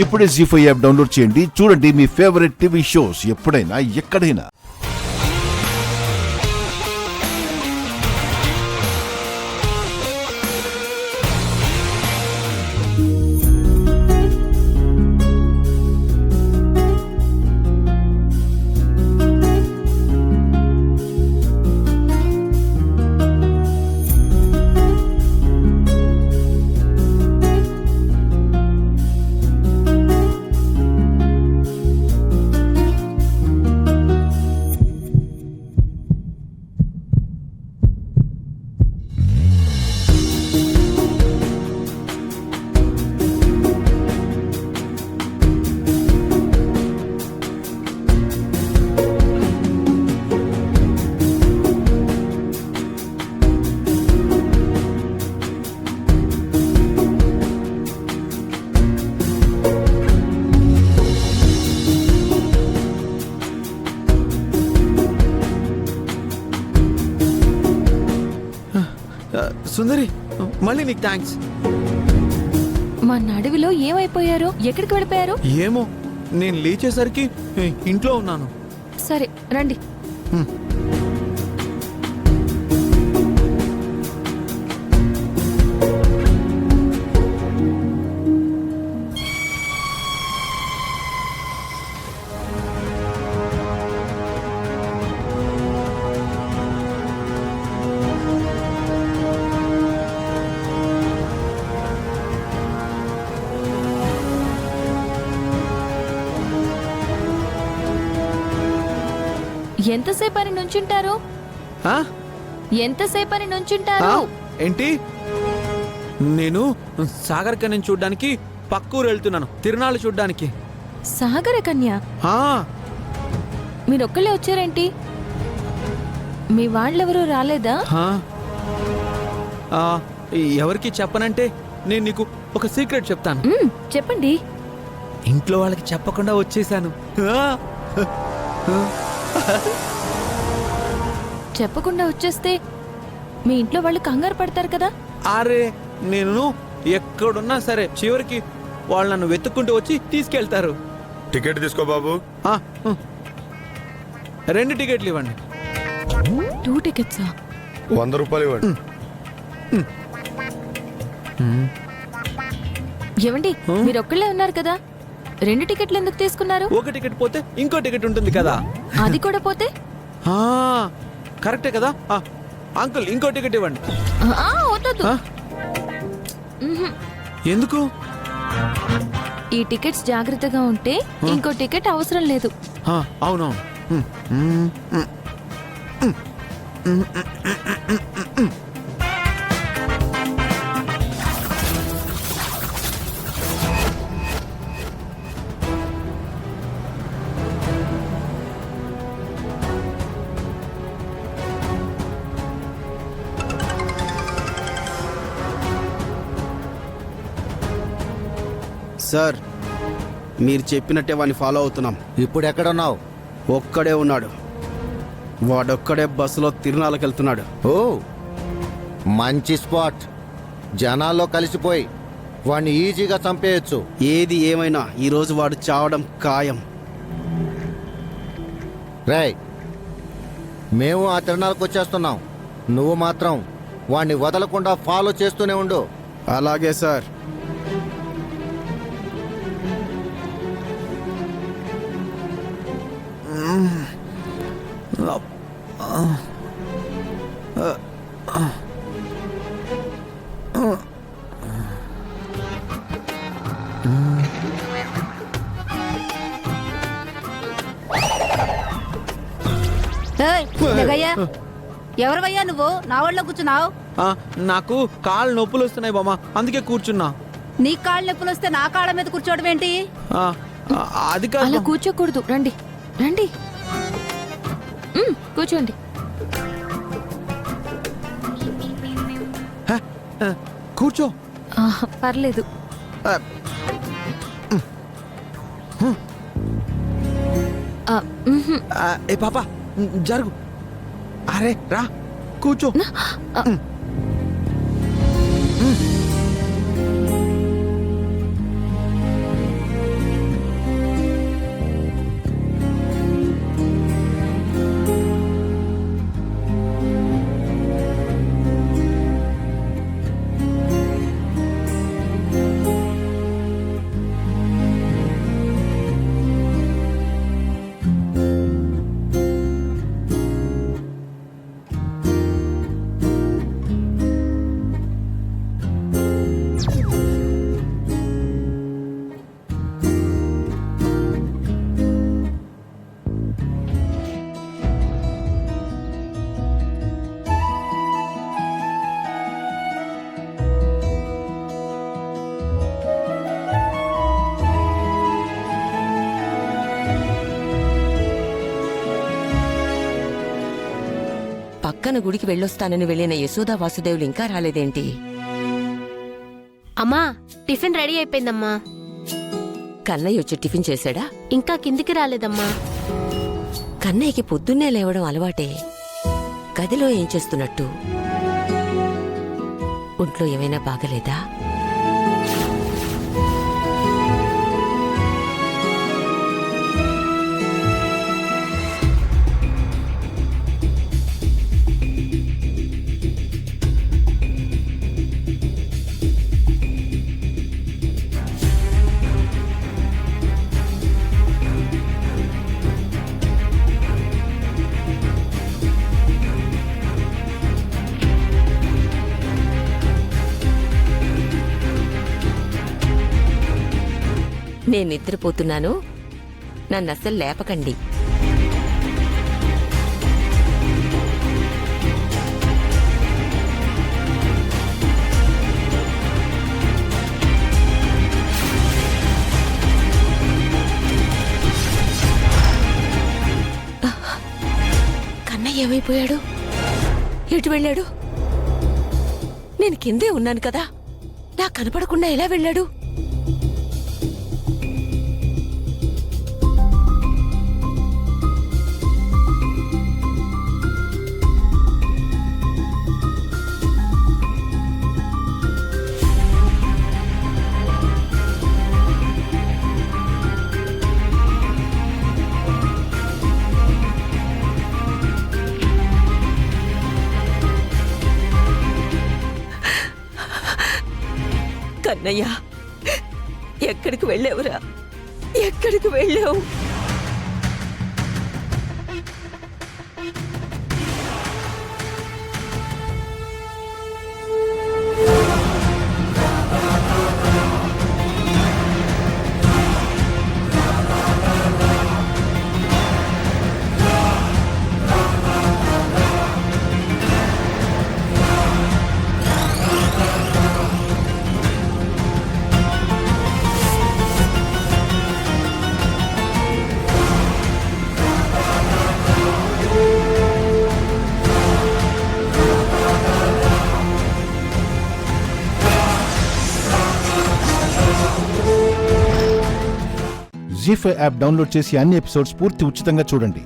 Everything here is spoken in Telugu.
ఇప్పుడే జీ5 యాప్ డౌన్లోడ్ చేయండి. చూడండి మీ ఫేవరెట్ టీవీ షోస్ ఎప్పుడైనా ఎక్కడైనా. సుందరి, మళ్ళీ నీకు థ్యాంక్స్. మన అడవిలో ఏమైపోయారు? ఎక్కడికి వెళ్ళిపోయారు? ఏమో, నేను లేచేసరికి ఇంట్లో ఉన్నాను. సరే రండి. ఎంతసేపని నుంచుంటారు? ఎంతసేపని నుంచుంటారు? ఏంటి? నేను సాగర్ కన్యని చూడ్డానికి పక్కూరు వెళ్తున్నాను, తిరునాళ్ళు చూడ్డానికి. సాగర కన్య? మీరొక్కళ్ళే వచ్చారేంటి? మీ వాళ్ళెవరూ రాలేదా? ఎవరికి చెప్పనంటే నేను నీకు ఒక సీక్రెట్ చెప్తాను. చెప్పండి. ఇంట్లో వాళ్ళకి చెప్పకుండా వచ్చేసాను. చెప్పకుండా వచ్చేస్తే మీ ఇంట్లో వాళ్ళు కంగారు పడతారు కదా. అరే, నేను ఎక్కడున్నా సరే చివరికి వాళ్ళు నన్ను వెతుక్కుంటూ వచ్చి తీసుకెళ్తారు. టికెట్ తీసుకో బాబు. 2 టికెట్లు ఇవ్వండి. 2 టికెట్సా? 100 రూపాయలు ఇవ్వండి. ఏమండి, మీరొక్కళ్ళే ఉన్నారు కదా, 2 టికెట్లు ఎందుకు తీసుకున్నారు? ఒక టికెట్ పోతే ఇంకో టికెట్ ఉంటుంది కదా. అది కూడా పోతే? కరెక్టే కదా. అంకుల్, ఇంకో టికెట్ ఇవ్వండి. వద్దు. ఎందుకు? ఈ టికెట్స్ జాగ్రత్తగా ఉంటే ఇంకో టికెట్ అవసరం లేదు. అవునవును. సార్, మీరు చెప్పినట్టే వాడిని ఫాలో అవుతున్నాం. ఇప్పుడు ఎక్కడున్నావు? ఒక్కడే ఉన్నాడు. వాడొక్కడే బస్సులో తిరునాళ్ళకి వెళ్తున్నాడు. ఓ, మంచి స్పాట్. జనాల్లో కలిసిపోయి వాడిని ఈజీగా చంపేయచ్చు. ఏది ఏమైనా ఈరోజు వాడు చావడం ఖాయం. రేయ్, మేము ఆ తిరణాలకు వచ్చేస్తున్నాం. నువ్వు మాత్రం వాడిని వదలకుండా ఫాలో చేస్తూనే ఉండు. అలాగే సార్. ఎవరివయ్యా నువ్వు? నా వాళ్ళలో కూర్చున్నావు. నాకు కాళ్ళు నొప్పులు వస్తున్నాయి బామ్మ, అందుకే కూర్చున్నా. నీ కాళ్ళు నొప్పులు వస్తే నా కాళ్ళ మీద కూర్చోవడం ఏంటి? అది కాదు. అలా కూర్చోకూడదు. రండి రండి, కూర్చోండి. కూర్చో. పర్లేదు. ఏ పాపా, జరుగు. అరే రా, కూర్చో. పక్కన గుడికి వెళ్ళొస్తానని వెళ్ళిన యశోదా వాసుదేవులు ఇంకా రాలేదేంటి? అమ్మా, టిఫిన్ రెడీ అయిపోయిందమ్మా. కన్నయ్య వచ్చి టిఫిన్ చేశాడా? ఇంకా కిందికి రాలేదమ్మా. కన్నయ్యకి పొద్దున్నే లేవడం అలవాటే. గదిలో ఏం చేస్తున్నట్టు? ఒంట్లో ఏమైనా బాగలేదా? నేను నిద్రపోతున్నాను, నన్నస్సలు లేపకండి. కన్నయ్య ఏమైపోయాడు? ఎటు వెళ్ళాడు? నేను కిందే ఉన్నాను కదా, నాకు కనపడకుండా ఎలా వెళ్ళాడు? కన్నయ్య, ఎక్కడికి వెళ్ళావురా? ఎక్కడికి వెళ్ళావు? జీ5 యాప్ డౌన్లోడ్ చేసి అన్ని ఎపిసోడ్స్ పూర్తి ఉచితంగా చూడండి.